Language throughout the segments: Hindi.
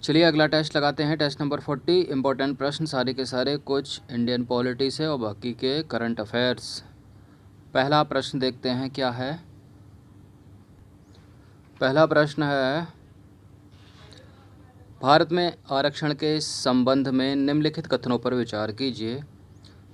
चलिए अगला टेस्ट लगाते हैं। Test number 40। इम्पोर्टेंट प्रश्न सारे के सारे कुछ इंडियन पॉलिटी से और बाकी के करंट अफेयर्स। पहला प्रश्न देखते हैं क्या है। पहला प्रश्न है, भारत में आरक्षण के संबंध में निम्नलिखित कथनों पर विचार कीजिए।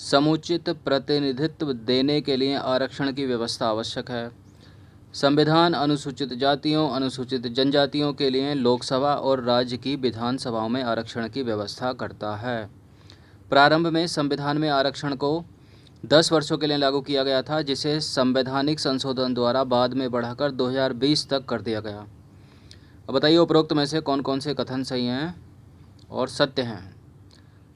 समुचित प्रतिनिधित्व देने के लिए आरक्षण की व्यवस्था आवश्यक है। संविधान अनुसूचित जातियों, अनुसूचित जनजातियों के लिए लोकसभा और राज्य की विधानसभाओं में आरक्षण की व्यवस्था करता है। प्रारंभ में संविधान में आरक्षण को 10 वर्षों के लिए लागू किया गया था, जिसे संवैधानिक संशोधन द्वारा बाद में बढ़ाकर 2020 तक कर दिया गया। अब बताइए उपरोक्त में से कौन कौन से कथन सही हैं और सत्य हैं।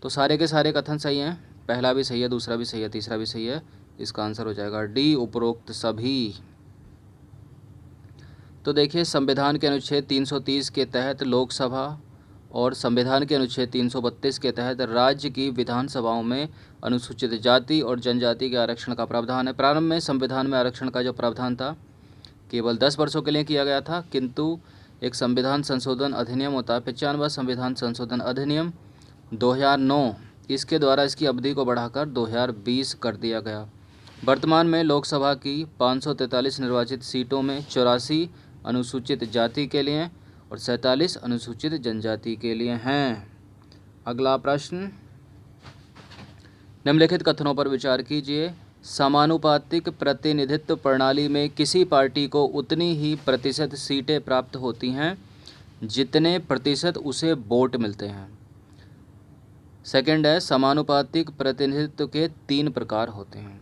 तो सारे के सारे कथन सही हैं। पहला भी सही है, दूसरा भी सही है, तीसरा भी सही है। इसका आंसर हो जाएगा डी, उपरोक्त सभी। तो देखिए, संविधान के अनुच्छेद 330 के तहत लोकसभा और संविधान के अनुच्छेद 332 के तहत राज्य की विधानसभाओं में अनुसूचित जाति और जनजाति के आरक्षण का प्रावधान है। प्रारंभ में संविधान में आरक्षण का जो प्रावधान था केवल 10 वर्षों के लिए किया गया था, किंतु एक संविधान संशोधन अधिनियम होता है 95वां संविधान संशोधन अधिनियम 2009, इसके द्वारा इसकी अवधि को बढ़ाकर 2020 कर दिया गया। वर्तमान में लोकसभा की 543 निर्वाचित सीटों में 84 अनुसूचित जाति के लिए और 47 अनुसूचित जनजाति के लिए हैं। अगला प्रश्न, निम्नलिखित कथनों पर विचार कीजिए। समानुपातिक प्रतिनिधित्व प्रणाली में किसी पार्टी को उतनी ही प्रतिशत सीटें प्राप्त होती हैं जितने प्रतिशत उसे वोट मिलते हैं। सेकंड है, समानुपातिक प्रतिनिधित्व के 3 प्रकार होते हैं।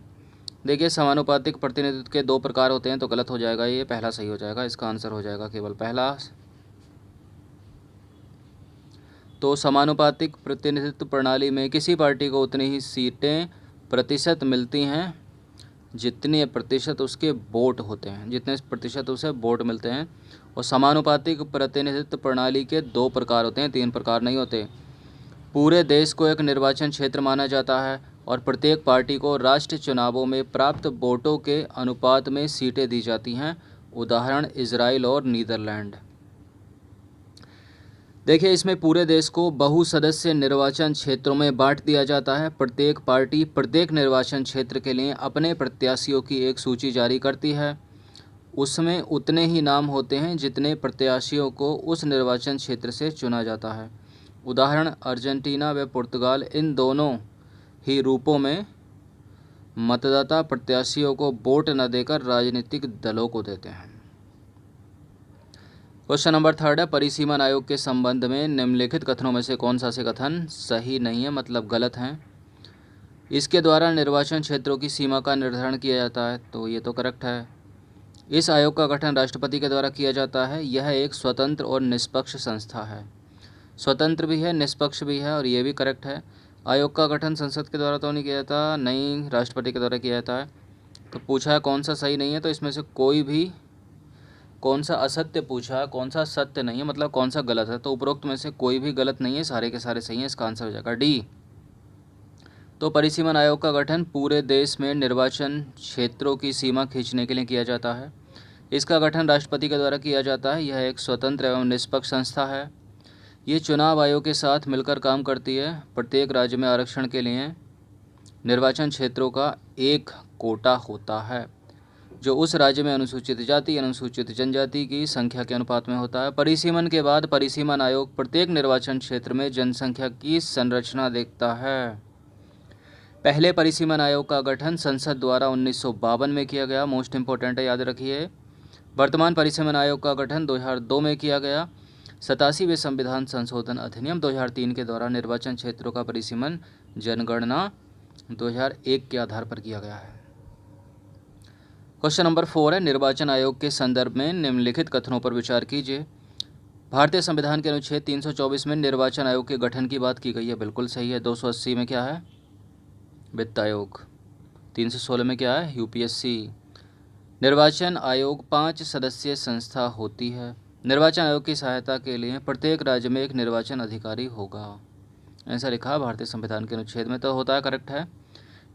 देखिए, समानुपातिक प्रतिनिधित्व के 2 प्रकार होते हैं, तो गलत हो जाएगा ये, पहला सही हो जाएगा। इसका आंसर हो जाएगा केवल पहला। तो समानुपातिक प्रतिनिधित्व प्रणाली में किसी पार्टी को उतनी ही सीटें प्रतिशत मिलती हैं जितने प्रतिशत उसके वोट होते हैं, जितने प्रतिशत उसे वोट मिलते हैं। और समानुपातिक प्रतिनिधित्व प्रणाली के 2 प्रकार होते हैं, 3 प्रकार नहीं होते। पूरे देश को एक निर्वाचन क्षेत्र माना जाता है और प्रत्येक पार्टी को राष्ट्रीय चुनावों में प्राप्त वोटों के अनुपात में सीटें दी जाती हैं। उदाहरण इजराइल और नीदरलैंड। देखिए, इसमें पूरे देश को बहुसदस्य निर्वाचन क्षेत्रों में बांट दिया जाता है। प्रत्येक पार्टी प्रत्येक निर्वाचन क्षेत्र के लिए अपने प्रत्याशियों की एक सूची जारी करती है। उसमें उतने ही नाम होते हैं जितने प्रत्याशियों को उस निर्वाचन क्षेत्र से चुना जाता है। उदाहरण अर्जेंटीना व पुर्तगाल, इन दोनों ही रूपों में मतदाता प्रत्याशियों को वोट न देकर राजनीतिक दलों को देते हैं। क्वेश्चन नंबर 3 है, परिसीमन आयोग के संबंध में निम्नलिखित कथनों में से कौन सा से कथन सही नहीं है, मतलब गलत हैं। इसके द्वारा निर्वाचन क्षेत्रों की सीमा का निर्धारण किया जाता है, तो ये तो करेक्ट है। इस आयोग का गठन राष्ट्रपति के द्वारा किया जाता है। यह एक स्वतंत्र और निष्पक्ष संस्था है। स्वतंत्र भी है, निष्पक्ष भी है, और ये भी करेक्ट है। आयोग का गठन संसद के द्वारा तो नहीं किया जाता, नहीं, राष्ट्रपति के द्वारा किया जाता है। तो पूछा है कौन सा सही नहीं है, तो इसमें से कोई भी, कौन सा असत्य पूछा है, कौन सा सत्य नहीं है, मतलब कौन सा गलत है। तो उपरोक्त में से कोई भी गलत नहीं है, सारे के सारे सही हैं। इसका आंसर हो जाएगा डी। तो परिसीमन आयोग का गठन पूरे देश में निर्वाचन क्षेत्रों की सीमा खींचने के लिए किया जाता है। इसका गठन राष्ट्रपति के द्वारा किया जाता है। यह एक स्वतंत्र एवं निष्पक्ष संस्था है। ये चुनाव आयोग के साथ मिलकर काम करती है। प्रत्येक राज्य में आरक्षण के लिए निर्वाचन क्षेत्रों का एक कोटा होता है, जो उस राज्य में अनुसूचित जाति अनुसूचित जनजाति की संख्या के अनुपात में होता है। परिसीमन के बाद परिसीमन आयोग प्रत्येक निर्वाचन क्षेत्र में जनसंख्या की संरचना देखता है। पहले परिसीमन आयोग का गठन संसद द्वारा 1952 में किया गया। मोस्ट इंपॉर्टेंट है, याद रखिए। वर्तमान परिसीमन आयोग का गठन 2002 में किया गया। 87वें संविधान संशोधन अधिनियम 2003 के द्वारा निर्वाचन क्षेत्रों का परिसीमन जनगणना 2001 के आधार पर किया गया है। क्वेश्चन नंबर 4 है, निर्वाचन आयोग के संदर्भ में निम्नलिखित कथनों पर विचार कीजिए। भारतीय संविधान के अनुच्छेद 324 में निर्वाचन आयोग के गठन की बात की गई है, बिल्कुल सही है। 280 में क्या है, वित्त आयोग। 316 में क्या है, यूपीएससी। निर्वाचन आयोग 5 सदस्यीय संस्था होती है। निर्वाचन आयोग की सहायता के लिए प्रत्येक राज्य में एक निर्वाचन अधिकारी होगा, ऐसा लिखा है भारतीय संविधान के अनुच्छेद में, तो होता है, करेक्ट है।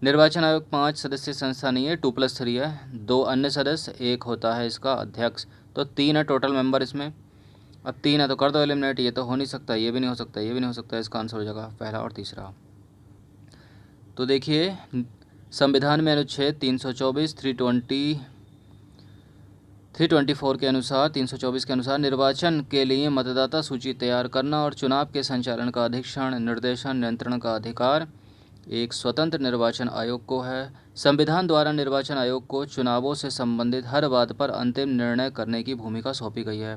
निर्वाचन आयोग 5 सदस्यीय संस्था नहीं है, 2+3 है। 2 अन्य सदस्य, एक होता है इसका अध्यक्ष, तो 3 है टोटल मेंबर इसमें। अब 3 है तो कर दो एलिमिनेट, ये तो हो नहीं सकता, ये भी नहीं हो सकता, ये भी नहीं हो सकता, इसका आंसर हो जाएगा पहला और तीसरा। तो देखिए संविधान में अनुच्छेद 324, 324 के अनुसार 324 के अनुसार निर्वाचन के लिए मतदाता सूची तैयार करना और चुनाव के संचालन का अधीक्षण, निर्देशन, नियंत्रण का अधिकार एक स्वतंत्र निर्वाचन आयोग को है। संविधान द्वारा निर्वाचन आयोग को चुनावों से संबंधित हर बात पर अंतिम निर्णय करने की भूमिका सौंपी गई है।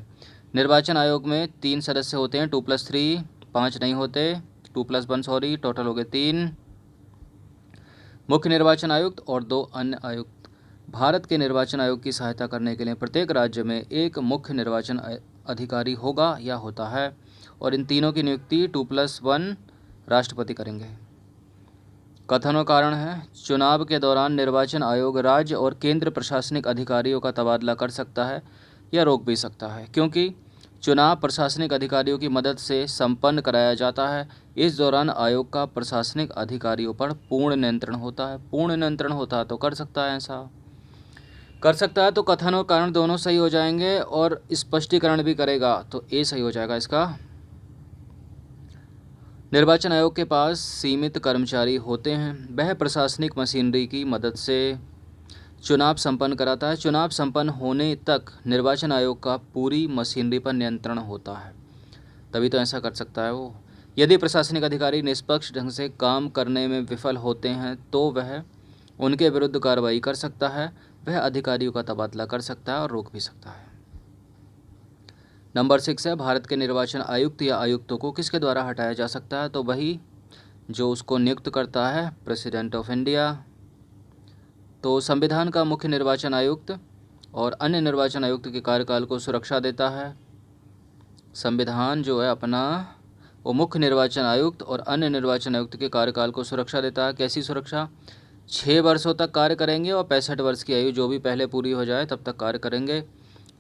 निर्वाचन आयोग में 3 सदस्य होते हैं, 2+3, 5 नहीं होते, 2+1 सॉरी, टोटल हो गए 3 मुख्य निर्वाचन आयुक्त और 2 अन्य आयुक्त। भारत के निर्वाचन आयोग की सहायता करने के लिए प्रत्येक राज्य में एक मुख्य निर्वाचन अधिकारी होगा या होता है और इन तीनों की नियुक्ति 2+1 राष्ट्रपति करेंगे। कथन और कारण है, चुनाव के दौरान निर्वाचन आयोग राज्य और केंद्र प्रशासनिक अधिकारियों का तबादला कर सकता है या रोक भी सकता है, क्योंकि चुनाव प्रशासनिक अधिकारियों की मदद से संपन्न कराया जाता है। इस दौरान आयोग का प्रशासनिक अधिकारियों पर पूर्ण नियंत्रण होता है। पूर्ण नियंत्रण होता है तो कर सकता है, ऐसा कर सकता है। तो कथन और कारण दोनों सही हो जाएंगे और स्पष्टीकरण भी करेगा तो ए सही हो जाएगा इसका। निर्वाचन आयोग के पास सीमित कर्मचारी होते हैं, वह प्रशासनिक मशीनरी की मदद से चुनाव संपन्न कराता है। चुनाव संपन्न होने तक निर्वाचन आयोग का पूरी मशीनरी पर नियंत्रण होता है, तभी तो ऐसा कर सकता है वो। यदि प्रशासनिक अधिकारी निष्पक्ष ढंग से काम करने में विफल होते हैं तो वह उनके विरुद्ध कार्रवाई कर सकता है, वह अधिकारियों का तबादला कर सकता है और रोक भी सकता है। नंबर 6 है, भारत के निर्वाचन आयुक्त या आयुक्तों को किसके द्वारा हटाया जा सकता है? तो वही जो उसको नियुक्त करता है, प्रेसिडेंट ऑफ इंडिया। तो संविधान का मुख्य निर्वाचन आयुक्त और अन्य निर्वाचन आयुक्त के कार्यकाल को सुरक्षा देता है। संविधान जो है अपना वो मुख्य निर्वाचन आयुक्त और अन्य निर्वाचन आयुक्त के कार्यकाल को सुरक्षा देता है। कैसी सुरक्षा? 6 वर्षों तक कार्य करेंगे और 65 वर्ष की आयु जो भी पहले पूरी हो जाए तब तक कार्य करेंगे।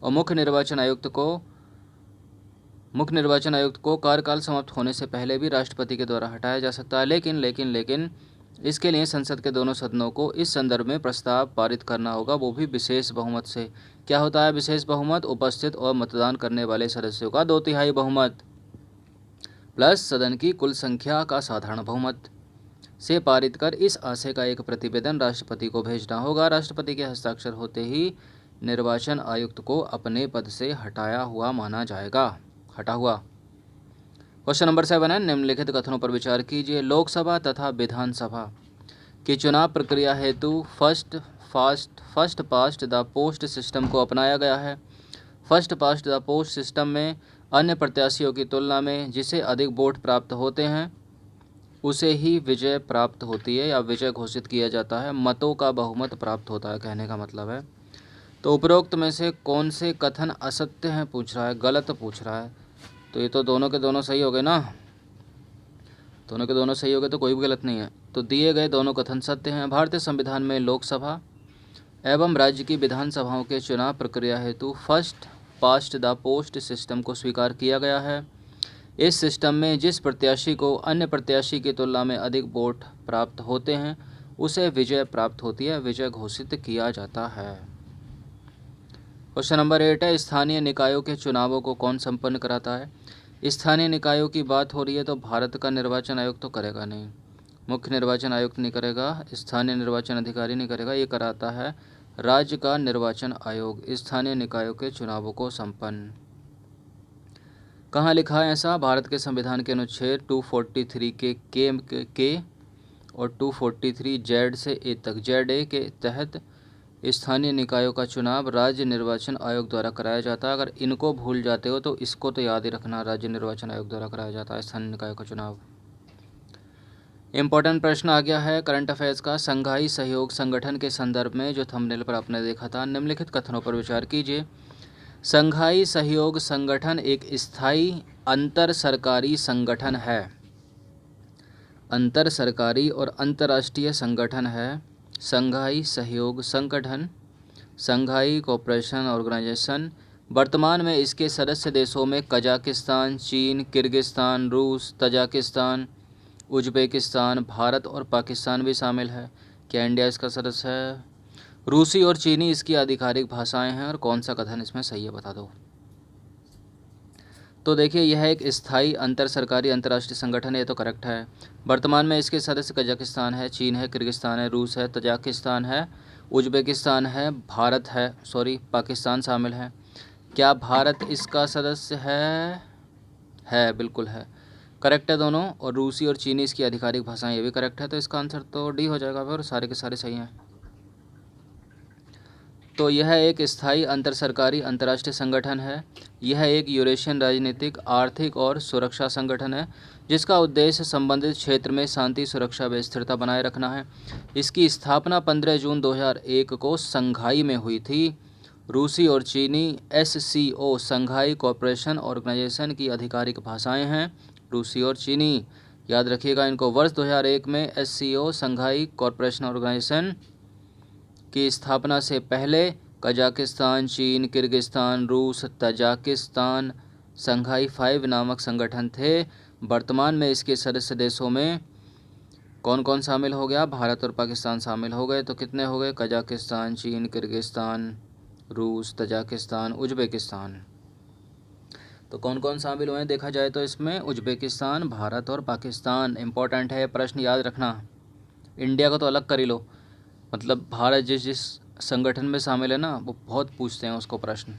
और मुख्य निर्वाचन आयुक्त को कार्यकाल समाप्त होने से पहले भी राष्ट्रपति के द्वारा हटाया जा सकता है, लेकिन इसके लिए संसद के दोनों सदनों को इस संदर्भ में प्रस्ताव पारित करना होगा, वो भी विशेष बहुमत से। क्या होता है विशेष बहुमत? उपस्थित और मतदान करने वाले सदस्यों का 2/3 बहुमत प्लस सदन की कुल संख्या का साधारण बहुमत से पारित कर इस आशय का एक प्रतिवेदन राष्ट्रपति को भेजना होगा। राष्ट्रपति के हस्ताक्षर होते ही निर्वाचन आयुक्त को अपने पद से हटाया हुआ माना जाएगा। हटा हुआ। क्वेश्चन नंबर 7 है, निम्नलिखित कथनों पर विचार कीजिए। लोकसभा तथा विधानसभा की चुनाव प्रक्रिया हेतु first past the post system को अपनाया गया है। First past the post system में अन्य प्रत्याशियों की तुलना में जिसे अधिक वोट प्राप्त होते हैं उसे ही विजय प्राप्त होती है या विजय घोषित किया जाता है। मतों का बहुमत प्राप्त होता है, कहने का मतलब है। तो उपरोक्त में से कौन से कथन असत्य हैं पूछ रहा है, गलत पूछ रहा है। तो ये तो दोनों के दोनों सही हो गए ना, दोनों के दोनों सही हो गए तो कोई भी गलत नहीं है। तो दिए गए दोनों कथन सत्य हैं। भारतीय संविधान में लोकसभा एवं राज्य की विधानसभाओं के चुनाव प्रक्रिया हेतु first past the post system को स्वीकार किया गया है। इस सिस्टम में जिस प्रत्याशी को अन्य प्रत्याशी की तुलना में अधिक वोट प्राप्त होते हैं उसे विजय प्राप्त होती है, विजय घोषित किया जाता है। क्वेश्चन नंबर 8 है, स्थानीय निकायों के चुनावों को कौन संपन्न कराता है? स्थानीय निकायों की बात हो रही है तो भारत का निर्वाचन आयोग तो करेगा नहीं, मुख्य निर्वाचन आयुक्त नहीं करेगा, स्थानीय निर्वाचन अधिकारी नहीं करेगा, ये कराता है राज्य का निर्वाचन आयोग स्थानीय निकायों के चुनावों को संपन्न। कहाँ लिखा है ऐसा? भारत के संविधान के अनुच्छेद 243 के और 243 जेड से ए तक, जेड ए के तहत स्थानीय निकायों का चुनाव राज्य निर्वाचन आयोग द्वारा कराया जाता है। अगर इनको भूल जाते हो तो इसको तो याद ही रखना, राज्य निर्वाचन आयोग द्वारा कराया जाता है स्थानीय निकायों का चुनाव। इम्पोर्टेंट प्रश्न आ गया है करंट अफेयर्स का। संघाई सहयोग संगठन के संदर्भ में जो थंबनेल पर आपने देखा था, निम्नलिखित कथनों पर विचार कीजिए। संघाई सहयोग संगठन एक स्थायी अंतर सरकारी संगठन है, अंतर सरकारी और अंतर्राष्ट्रीय संगठन है। संघाई सहयोग संगठन, संघाई कोऑपरेशन ऑर्गेनाइजेशन। वर्तमान में इसके सदस्य देशों में कजाकिस्तान, चीन, किर्गिस्तान, रूस, तजाकिस्तान, उज्बेकिस्तान, भारत और पाकिस्तान भी शामिल है। क्या इंडिया इसका सदस्य है? रूसी और चीनी इसकी आधिकारिक भाषाएं हैं। और कौन सा कथन इसमें सही है बता दो। तो देखिए यह एक स्थायी अंतर सरकारी अंतर्राष्ट्रीय संगठन है, ये तो करेक्ट है। वर्तमान में इसके सदस्य कजाकिस्तान है, चीन है, किर्गिस्तान है, रूस है, तजाकिस्तान है, उज्बेकिस्तान है, भारत है, पाकिस्तान शामिल है। क्या भारत इसका सदस्य है, बिल्कुल है, करेक्ट है दोनों। और रूसी और चीनी इसकी आधिकारिक भाषाएं, ये भी करेक्ट है। तो इसका आंसर तो डी हो जाएगा फिर, सारे के सारे सही हैं। तो यह एक स्थायी अंतर सरकारी अंतर्राष्ट्रीय संगठन है। यह एक यूरेशियन राजनीतिक, आर्थिक और सुरक्षा संगठन है जिसका उद्देश्य संबंधित क्षेत्र में शांति, सुरक्षा व स्थिरता बनाए रखना है। इसकी स्थापना 15 जून 2001 को शंघाई में हुई थी। रूसी और चीनी SCO शंघाई कोऑपरेशन ऑर्गेनाइजेशन की आधिकारिक भाषाएं हैं, रूसी और चीनी। याद रखिएगा इनको। वर्ष 2001 में SCO शंघाई कोऑपरेशन ऑर्गेनाइजेशन की स्थापना से पहले कजाकिस्तान, चीन, किर्गिस्तान, रूस, तजाकिस्तान शंघाई 5 नामक संगठन थे। वर्तमान में इसके सदस्य देशों में कौन कौन शामिल हो गया? भारत और पाकिस्तान शामिल हो गए। तो कितने हो गए? कजाकिस्तान, चीन, किर्गिस्तान, रूस, तजाकिस्तान, उज्बेकिस्तान। तो कौन कौन शामिल हुए देखा जाए तो इसमें उज्बेकिस्तान, भारत और पाकिस्तान। इम्पोर्टेंट है, प्रश्न याद रखना। इंडिया को तो अलग कर ही लो, मतलब भारत जिस जिस संगठन में शामिल है ना, वो बहुत पूछते हैं उसको प्रश्न।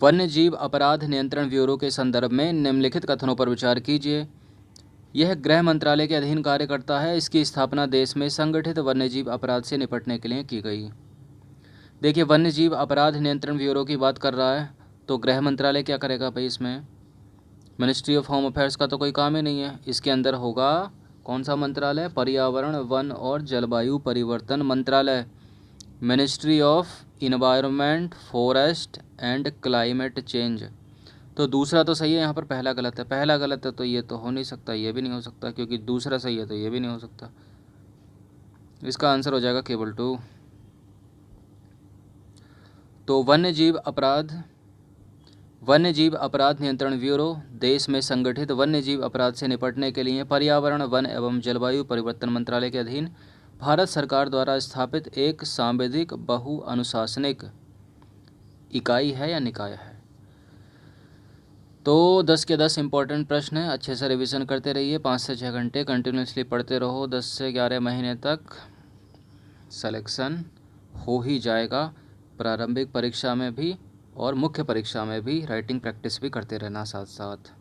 वन्य जीव अपराध नियंत्रण ब्यूरो के संदर्भ में निम्नलिखित कथनों पर विचार कीजिए। यह गृह मंत्रालय के अधीन कार्य करता है। इसकी स्थापना देश में संगठित वन्यजीव अपराध से निपटने के लिए की गई। देखिए वन्यजीव अपराध नियंत्रण ब्यूरो की बात कर रहा है, तो गृह मंत्रालय क्या करेगा भाई? इसमें मिनिस्ट्री ऑफ होम अफेयर्स का तो कोई काम ही नहीं है। इसके अंदर होगा कौन सा मंत्रालय? पर्यावरण, वन और जलवायु परिवर्तन मंत्रालय, ministry of environment, forest and climate change. तो दूसरा तो सही है, यहाँ पर पहला गलत है। पहला गलत है तो ये तो हो नहीं सकता, ये भी नहीं हो सकता, क्योंकि दूसरा सही है तो ये भी नहीं हो सकता। इसका आंसर हो जाएगा केवल 2। तो वन्यजीव अपराध नियंत्रण ब्यूरो देश में संगठित वन्यजीव अपराध से निपटने के लिए पर्यावरण, वन एवं जलवायु परिवर्तन मंत्रालय के अधीन भारत सरकार द्वारा स्थापित एक सांविधिक बहु अनुशासनिक इकाई है या निकाय है। तो 10 के 10 इंपॉर्टेंट प्रश्न है। अच्छे से रिवीजन करते रहिए, 5 से 6 घंटे कंटिन्यूसली पढ़ते रहो। 10 से 11 महीने तक सिलेक्शन हो ही जाएगा। प्रारंभिक परीक्षा में भी और मुख्य परीक्षा में भी राइटिंग प्रैक्टिस भी करते रहना साथ साथ।